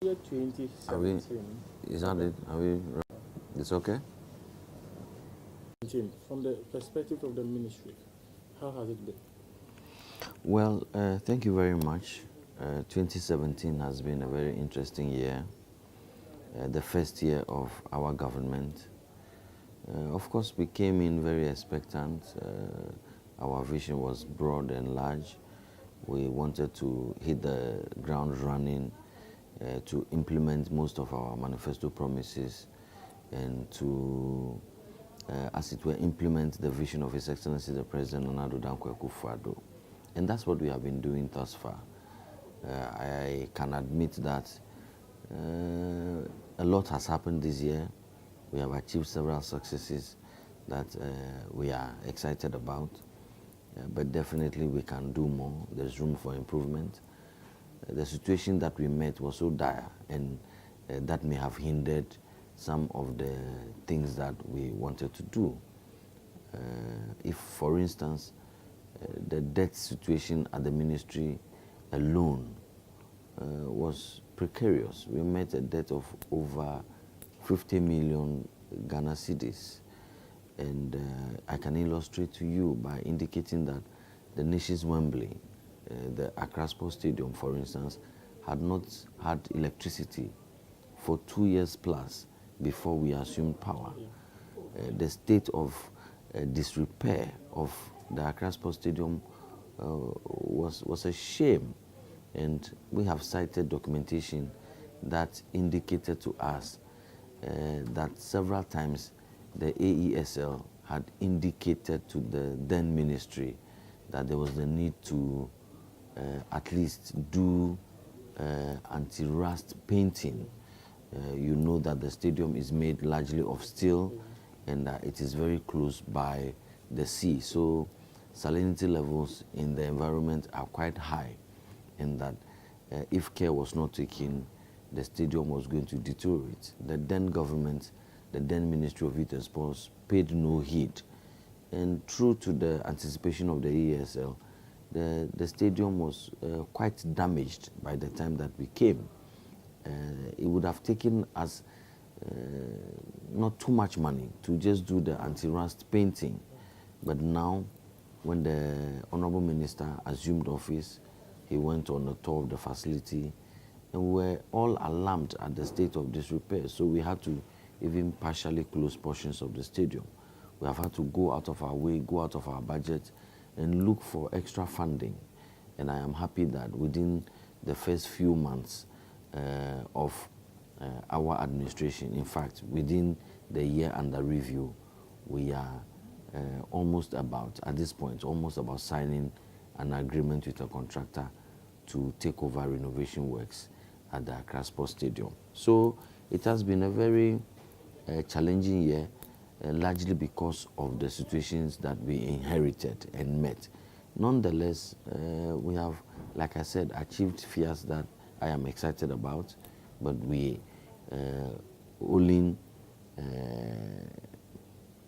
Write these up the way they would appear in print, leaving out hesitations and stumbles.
Year 2017. Is that it? It's okay? From the perspective of the ministry, how has it been? Well, thank you very much. 2017 has been a very interesting year, the first year of our government. Of course, we came in very expectant. Our vision was broad and large. We wanted to hit the ground running, to implement most of our manifesto promises, and to, as it were, implement the vision of His Excellency the President Akufo-Addo. And that's what we have been doing thus far. I can admit that a lot has happened this year. We have achieved several successes that we are excited about, but definitely we can do more. There's room for improvement. The situation that we met was so dire, and that may have hindered some of the things that we wanted to do. If, for instance, the debt situation at the ministry alone was precarious. We met a debt of over 50 million Ghana cedis. And I can illustrate to you by indicating that the nation's Wembley, the Accra Sports Stadium, for instance, had not had electricity for 2 years plus before we assumed power. The state of disrepair of the Accra Sports Stadium was a shame, and we have cited documentation that indicated to us that several times the AESL had indicated to the then ministry that there was the need to at least do anti-rust painting. You know that the stadium is made largely of steel, and it is very close by the sea. So salinity levels in the environment are quite high, and that if care was not taken, the stadium was going to deteriorate. The then government, the then Ministry of Youth and Sports, paid no heed. And true to the anticipation of the AESL, the stadium was quite damaged by the time that we came. It would have taken us not too much money to just do the anti-rust painting. But now, when the Honorable Minister assumed office, he went on a tour of the facility, and we were all alarmed at the state of disrepair. So we had to even partially close portions of the stadium. We have had to go out of our way, go out of our budget, and look for extra funding. And I am happy that within the first few months of our administration, in fact, within the year under review, we are at this point, almost about signing an agreement with a contractor to take over renovation works at the Accra Sports Stadium. So it has been a very challenging year, largely because of the situations that we inherited and met. Nonetheless, we have, like I said, achieved feats that I am excited about, but we only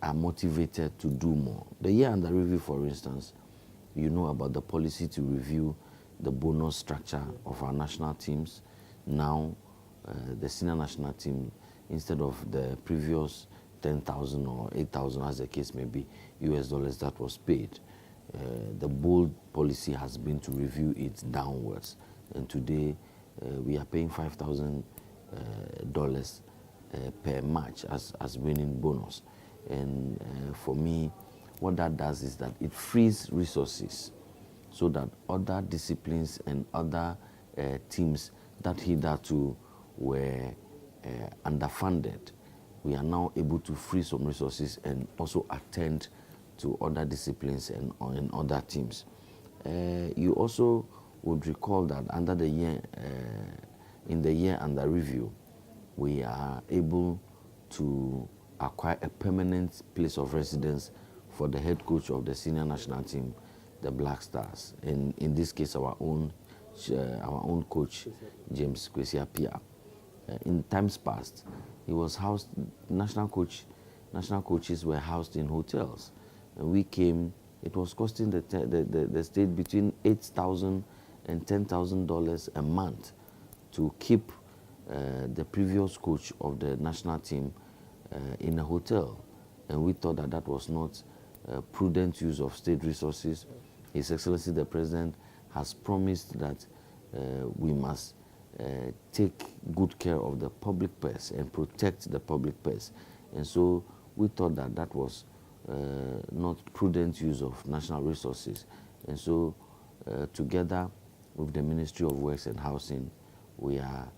are motivated to do more. The year under review, for instance, you know about the policy to review the bonus structure of our national teams. Now, the senior national team, instead of the previous 10,000 or 8,000, as the case may be, US dollars that was paid, the bold policy has been to review it downwards. And today, we are paying $5,000 per match as winning bonus. And for me, what that does is that it frees resources so that other disciplines and other teams that hitherto were underfunded, we are now able to free some resources and also attend to other disciplines and other teams. You also would recall that under the year, in the year under review, we are able to acquire a permanent place of residence for the head coach of the senior national team, the Black Stars. And in this case, our own coach, James Kwesi Appiah. In times past, he was housed. National coaches were housed in hotels. And we came. It was costing the state between $8,000 and $10,000 a month to keep the previous coach of the national team in a hotel. And we thought that that was not prudent use of state resources. His Excellency the President has promised that we must take good care of the public purse and protect the public purse. And so we thought that that was not prudent use of national resources. And so together with the Ministry of Works and Housing, we are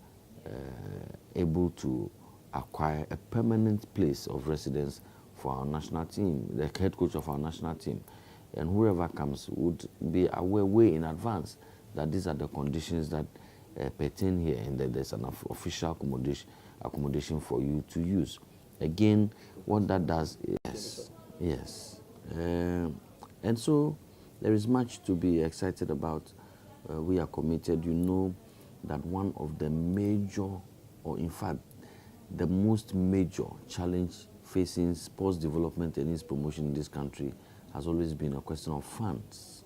able to acquire a permanent place of residence for our national team, the head coach of our national team. And whoever comes would be aware way in advance that these are the conditions that pertain here, and that there's an official accommodation for you to use. Again, what that does is, yes. And so there is much to be excited about. We are committed. You know that one of the major, or in fact, the most major challenge facing sports development and its promotion in this country has always been a question of funds.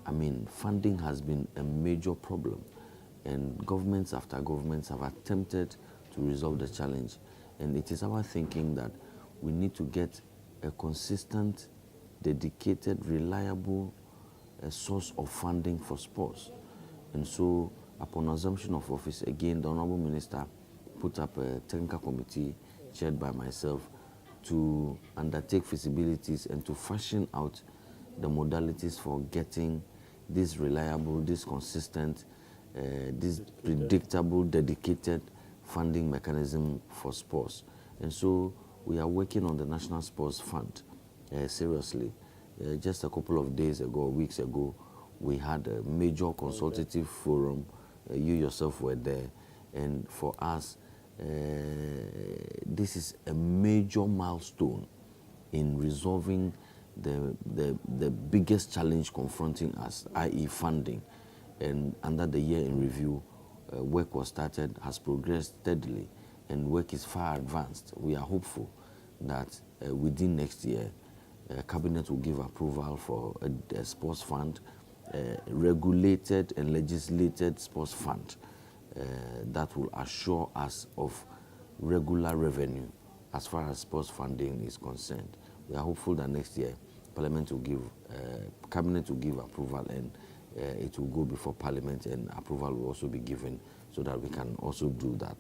I mean, funding has been a major problem, and governments after governments have attempted to resolve the challenge. And it is our thinking that we need to get a consistent, dedicated, reliable source of funding for sports. And so, upon assumption of office, again, the Honorable Minister put up a technical committee chaired by myself to undertake feasibilities and to fashion out the modalities for getting this reliable, this consistent, this predictable, dedicated funding mechanism for sports. And so we are working on the National Sports Fund seriously. Just a couple of days ago, weeks ago, we had a major consultative forum. You yourself were there. And for us, this is a major milestone in resolving the biggest challenge confronting us, i.e. funding. And under the year in review, work was started, has progressed steadily, and work is far advanced. We are hopeful that within next year, Cabinet will give approval for a sports fund, regulated and legislated sports fund that will assure us of regular revenue as far as sports funding is concerned. We are hopeful that next year Parliament will give, Cabinet will give approval, and it will go before Parliament, and approval will also be given so that we can also do that.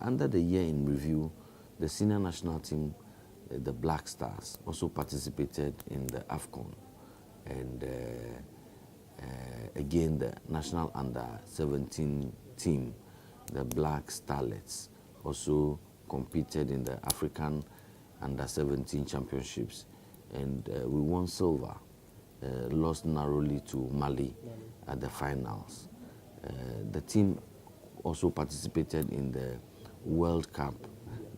Under the year in review, the senior national team, the Black Stars, also participated in the AFCON, and again the national under-17 team, the Black Starlets, also competed in the African under-17 championships, and we won silver, lost narrowly to Mali at the finals. The team also participated in the World Cup,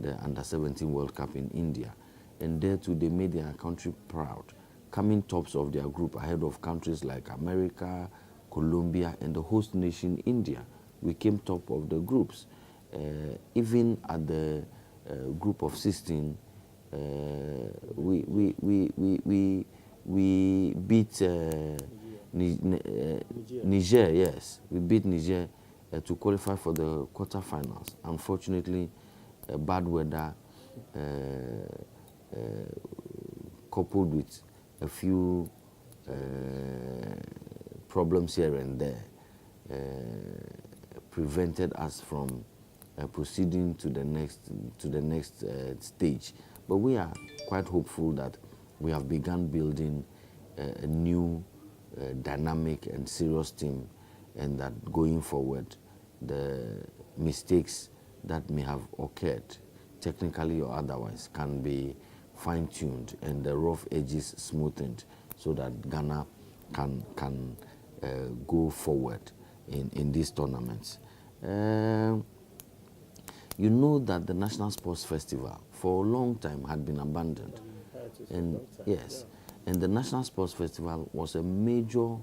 the under-17 World Cup in India, and there too they made their country proud, coming tops of their group ahead of countries like America, Colombia, and the host nation India. We came top of the groups. Even at the group of 16, we beat Niger, yes. We beat Niger to qualify for the quarterfinals. Unfortunately, bad weather coupled with a few problems here and there prevented us from proceeding to the next stage. But we are quite hopeful that we have begun building a new dynamic and serious team, and that going forward, the mistakes that may have occurred, technically or otherwise, can be fine-tuned and the rough edges smoothened, so that Ghana can go forward in these tournaments. You know that the National Sports Festival for a long time had been abandoned. And yes, and the National Sports Festival was a major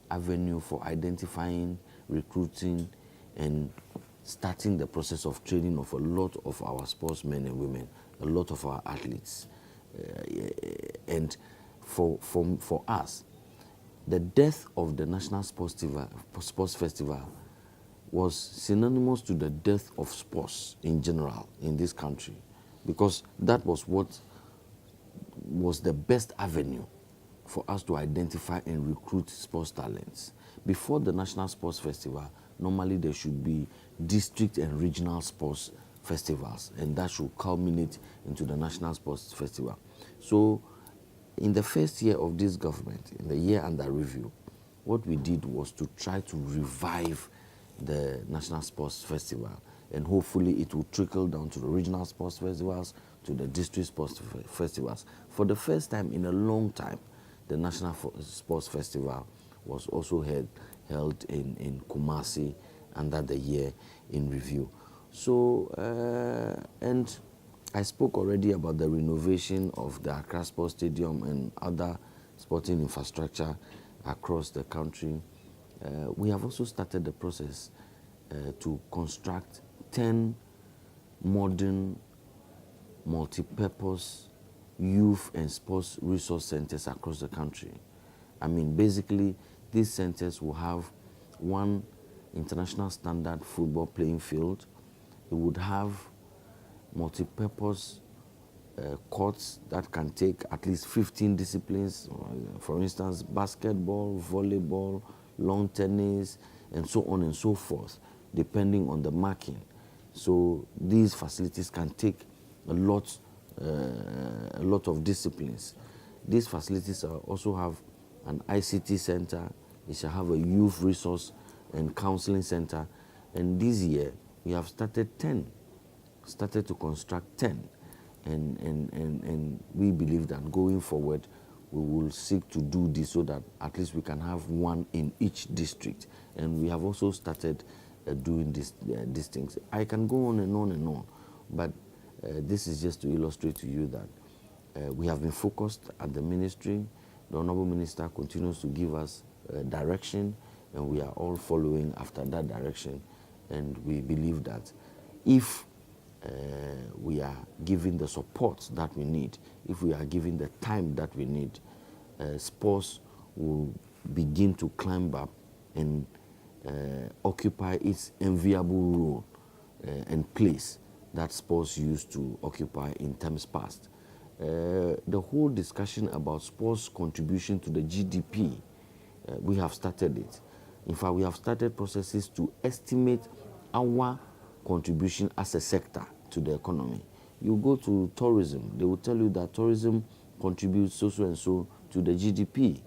avenue for identifying, recruiting, and starting the process of training of a lot of our sportsmen and women, a lot of our athletes. And for us, the death of the National Sports Festival was synonymous to the death of sports in general in this country, because that was what was the best avenue for us to identify and recruit sports talents. Before the National Sports Festival, normally there should be district and regional sports festivals, and that should culminate into the National Sports Festival. So in the first year of this government, in the year under review, what we did was to try to revive the National Sports Festival, and hopefully it will trickle down to the regional sports festivals, to the district sports festivals. For the first time in a long time, the National Sports Festival was also held in Kumasi under the year in review. So, and I spoke already about the renovation of the Accra Sports Stadium and other sporting infrastructure across the country. We have also started the process to construct 10 modern multi-purpose youth and sports resource centers across the country. I mean, basically, these centers will have one international standard football playing field. It would have multi-purpose courts that can take at least 15 disciplines, for instance, basketball, volleyball, lawn tennis, and so on and so forth, depending on the marking. So these facilities can take a lot of disciplines. These facilities also have an ICT center. It shall have a youth resource and counseling center. And this year, we have started to construct 10. And we believe that going forward, we will seek to do this so that at least we can have one in each district. And we have also started doing these things. I can go on and on and on, but this is just to illustrate to you that we have been focused at the ministry. The Honorable Minister continues to give us direction, and we are all following after that direction. And we believe that if we are given the support that we need, if we are given the time that we need, sports will begin to climb up and occupy its enviable role and place that sports used to occupy in times past. The whole discussion about sports contribution to the GDP, we have started it. In fact, we have started processes to estimate our contribution as a sector to the economy. You go to tourism, they will tell you that tourism contributes so and so to the GDP.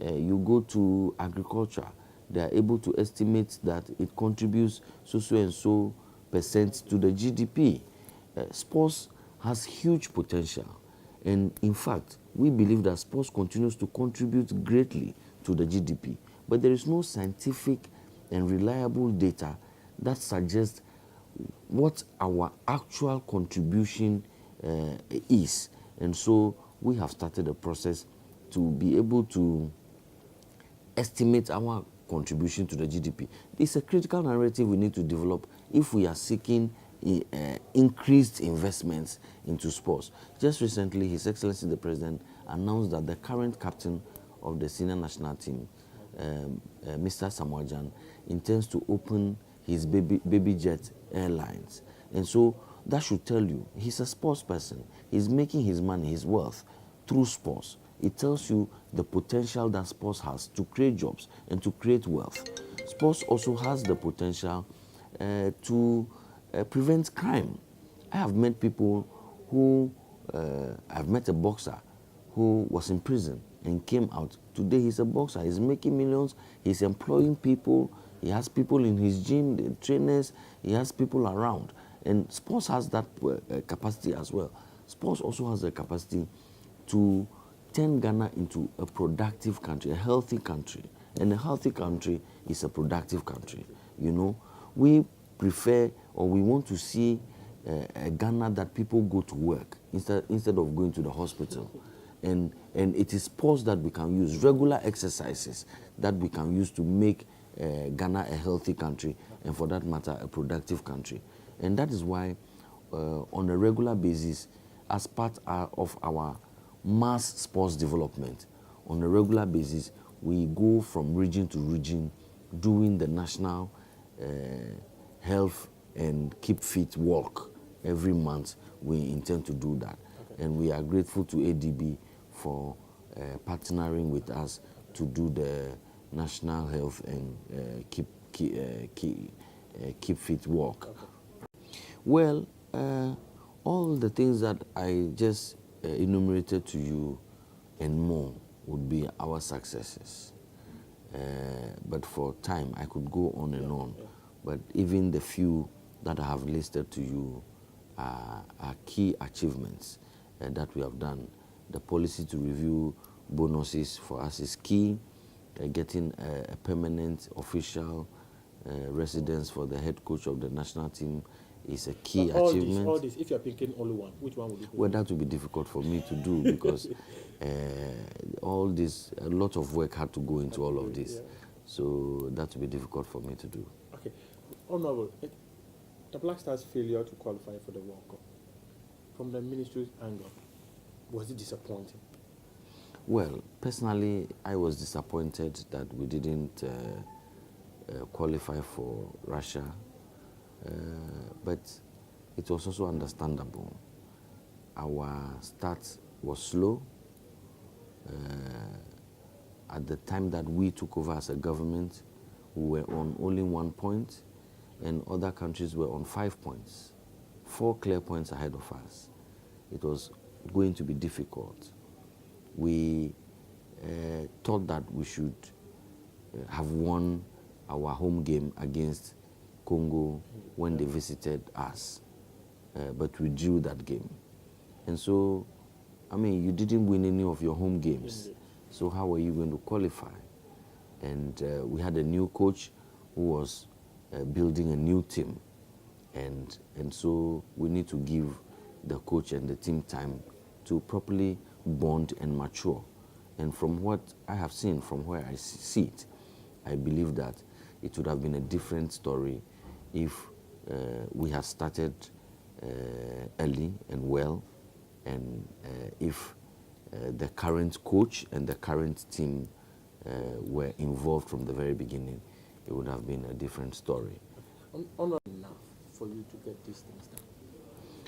You go to agriculture, they are able to estimate that it contributes so and so % to the GDP. Sports has huge potential, and in fact, we believe that sports continues to contribute greatly to the GDP, but there is no scientific and reliable data that suggests what our actual contribution is. And so we have started a process to be able to estimate our contribution to the GDP. It's a critical narrative we need to develop if we are seeking increased investments into sports. Just recently, His Excellency the President announced that the current captain of the senior national team, Mr. Samuajan, intends to open his baby jet airlines. And so that should tell you he's a sports person. He's making his money, his wealth through sports. It tells you the potential that sports has to create jobs and to create wealth. Sports also has the potential to prevent crime. I have met people who, I've met a boxer who was in prison and came out. Today he's a boxer, he's making millions, he's employing people, he has people in his gym, the trainers, he has people around. And sports has that capacity as well. Sports also has the capacity to turn Ghana into a productive country, a healthy country. And a healthy country is a productive country. You know, we prefer, or we want to see a Ghana that people go to work instead of going to the hospital. And it is sports that we can use, regular exercises that we can use to make Ghana a healthy country, and for that matter, a productive country. And that is why, on a regular basis, as part of our mass sports development, on a regular basis, we go from region to region doing the national health and keep fit walk every month. We intend to do that. Okay. And we are grateful to ADB for partnering with us to do the national health and keep fit walk. Okay. Well, all the things that I just enumerated to you and more would be our successes. But for time, I could go on and on. Yeah. But even the few that I have listed to you are key achievements that we have done. The policy to review bonuses for us is key. Getting a permanent official residence for the head coach of the national team is a key achievement. All this, if you're picking only one, which one would you pick? Well, that would be difficult for me to do because all this, a lot of work had to go into all of this. Yeah. So that would be difficult for me to do. Okay. Honorable, the Black Stars' failure to qualify for the World Cup, from the ministry's angle, was it disappointing? Well, personally, I was disappointed that we didn't qualify for Russia, but it was also understandable. Our start was slow. At the time that we took over as a government, we were on only 1 point, and other countries were on 5 points, 4 clear points ahead of us. It was going to be difficult. We thought that we should have won our home game against Congo when they visited us, but we drew that game. And so, I mean, you didn't win any of your home games, so how are you going to qualify? And we had a new coach who was building a new team, and so we need to give the coach and the team time to properly bond and mature. And from what I have seen, from where I see it, I believe that it would have been a different story if we had started early and well, and if the current coach and the current team were involved from the very beginning. It would have been a different story. Not enough for you to get these things done?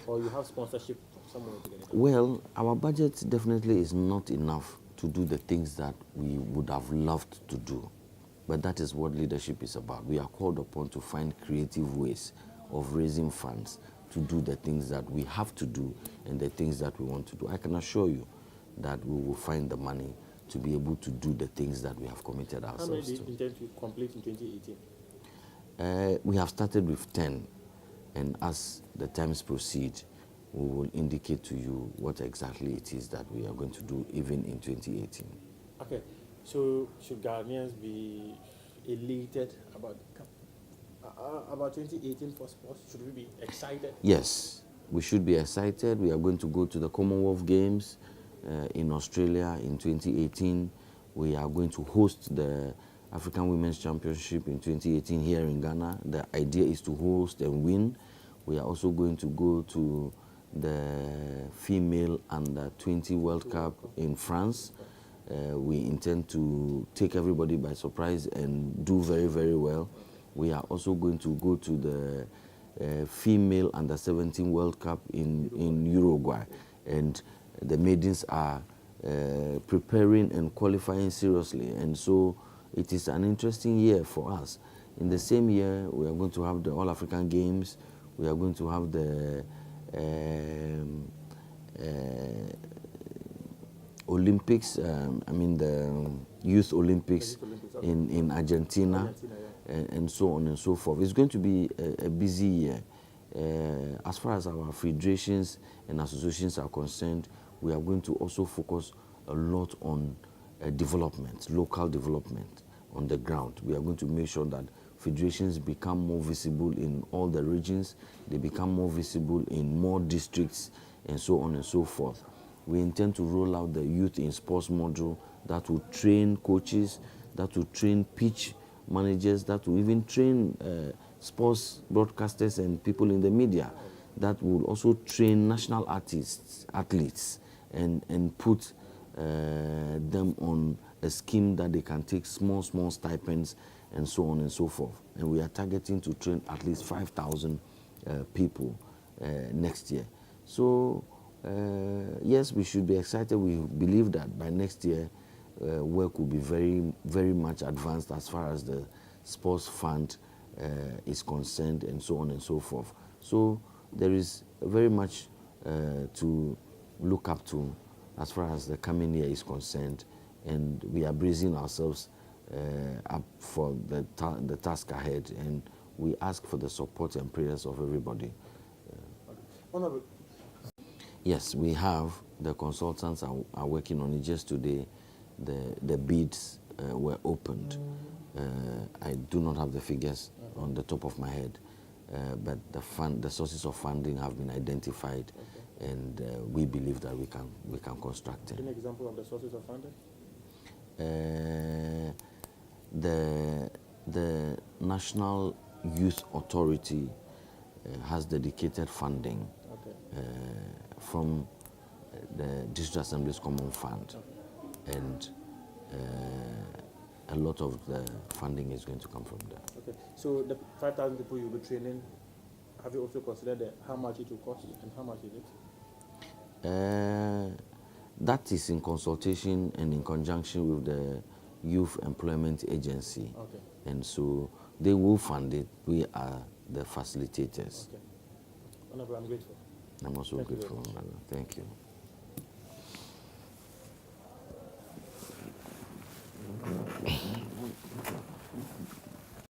Or you have sponsorship from somewhere to get it done? Well, our budget definitely is not enough to do the things that we would have loved to do. But that is what leadership is about. We are called upon to find creative ways of raising funds to do the things that we have to do and the things that we want to do. I can assure you that we will find the money to be able to do the things that we have committed ourselves to. How many do you intend to complete in 2018? We have started with 10, and as the times proceed, we will indicate to you what exactly it is that we are going to do even in 2018. Okay, so should Ghanaians be elated about 2018 for sports? Should we be excited? Yes, we should be excited. We are going to go to the Commonwealth Games in Australia in 2018. We are going to host the African Women's Championship in 2018 here in Ghana. The idea is to host and win. We are also going to go to the female under-20 World Cup in France. We intend to take everybody by surprise and do very, very well. We are also going to go to the female under-17 World Cup in Uruguay. And the maidens are preparing and qualifying seriously. And so it is an interesting year for us. In the same year, we are going to have the All-African Games. We are going to have the Olympics, the Youth Olympics in Argentina, and so on and so forth. It's going to be a busy year. As far as our federations and associations are concerned, we are going to also focus a lot on development, local development on the ground. We are going to make sure that federations become more visible in all the regions, they become more visible in more districts, and so on and so forth. We intend to roll out the Youth in Sports module that will train coaches, that will train pitch managers, that will even train sports broadcasters and people in the media, that will also train national athletes, and put them on a scheme that they can take small stipends and so on and so forth. And we are targeting to train at least 5,000 people next year. So yes, we should be excited. We believe that by next year, work will be very, very much advanced as far as the sports fund is concerned, and so on and so forth. So there is very much to look up to as far as the coming year is concerned, and we are bracing ourselves up for the task ahead, and we ask for the support and prayers of everybody. Honorable. Yes, we have. The consultants are working on it. Just today, the bids were opened. I do not have the figures on the top of my head, but the sources of funding have been identified, and we believe that we can construct it. An example of the sources of funding? The National Youth Authority has dedicated funding from the District Assembly's Common Fund, and a lot of the funding is going to come from there. Okay, so the 5,000 people you'll be training, have you also considered how much it will cost and how much is it? That is in consultation and in conjunction with the Youth Employment Agency. Okay. And so they will fund it. We are the facilitators. Okay. Honorable, I'm grateful. I'm also Thank you grateful. very much. Thank you.